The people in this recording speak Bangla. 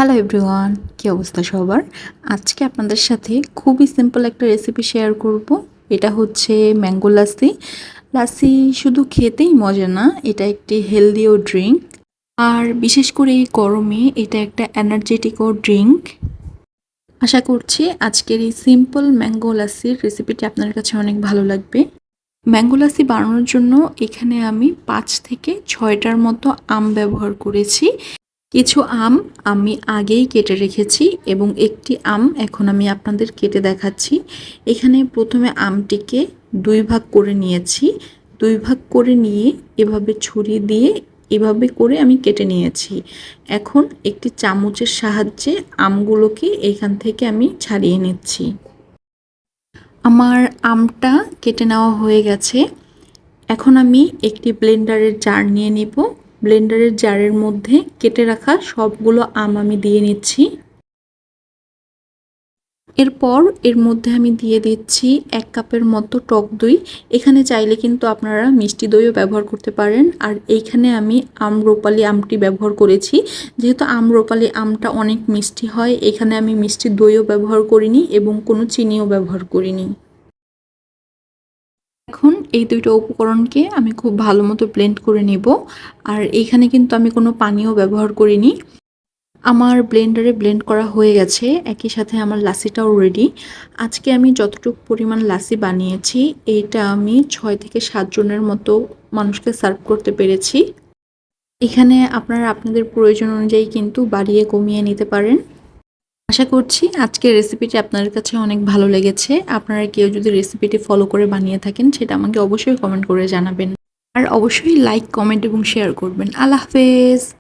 হ্যালো এভরিওয়ান, কী অবস্থা সবার? আজকে আপনাদের সাথে খুবই সিম্পল একটা রেসিপি শেয়ার করব। এটা হচ্ছে ম্যাঙ্গো লাসি। লাসি শুধু খেতেই মজা না, এটা একটি হেলদিও ড্রিঙ্ক। আর বিশেষ করে এই গরমে এটা একটা এনার্জেটিকও ড্রিঙ্ক। আশা করছি আজকের এই সিম্পল ম্যাঙ্গো লাসির রেসিপিটি আপনার কাছে অনেক ভালো লাগবে। ম্যাঙ্গো লাসি বানানোর জন্য এখানে আমি 5 থেকে 6টার মতো আম ব্যবহার করেছি। কিছু আম আমি আগেই কেটে রেখেছি এবং একটি আম এখন আমি আপনাদের কেটে দেখাচ্ছি। এখানে প্রথমে আমটিকে 2 ভাগ করে নিয়েছি। 2 ভাগ করে নিয়ে এভাবে ছুরি দিয়ে এভাবে করে আমি কেটে নিয়েছি। এখন একটি চামচের সাহায্যে আমগুলোকে এখান থেকে আমি ছাড়িয়ে নিচ্ছি। আমার আমটা কেটে নেওয়া হয়ে গেছে। এখন আমি একটি ব্লেন্ডারের জার নিয়ে নিব। ব্লেন্ডারের জারের মধ্যে কেটে রাখা সবগুলো আম আমি দিয়ে নিচ্ছি। এরপর এর মধ্যে আমি দিয়ে দিচ্ছি 1 কাপের মতো টক দই। এখানে চাইলে কিন্তু আপনারা মিষ্টি দইও ব্যবহার করতে পারেন। আর এইখানে আমি আম্রপালি আমটি ব্যবহার করেছি। যেহেতু আম্রপালি আমটা অনেক মিষ্টি হয়, এখানে আমি মিষ্টি দইও ব্যবহার করিনি এবং কোনো চিনিও ব্যবহার করিনি। এখন এই 2টো উপকরণকে আমি খুব ভালো মতো ব্লেন্ড করে নেব। আর এইখানে কিন্তু আমি কোনো পানিও ব্যবহার করিনি। আমার ব্লেন্ডারে ব্লেন্ড করা হয়ে গেছে, একই সাথে আমার লাসিটাও রেডি। আজকে আমি যতটুকু পরিমাণ লাসি বানিয়েছি এইটা আমি 6 থেকে 7 জনের মতো মানুষকে সার্ভ করতে পেরেছি। এখানে আপনারা আপনাদের প্রয়োজন অনুযায়ী কিন্তু বাড়িয়ে কমিয়ে নিতে পারেন। আশা করছি আজকের রেসিপিটি আপনাদের কাছে অনেক ভালো লেগেছে। আপনারা কেউ যদি রেসিপিটি ফলো করে বানিয়ে থাকেন সেটা আমাকে অবশ্যই কমেন্ট করে জানাবেন। আর অবশ্যই লাইক, কমেন্ট এবং শেয়ার করবেন। আল্লাহ হাফেজ।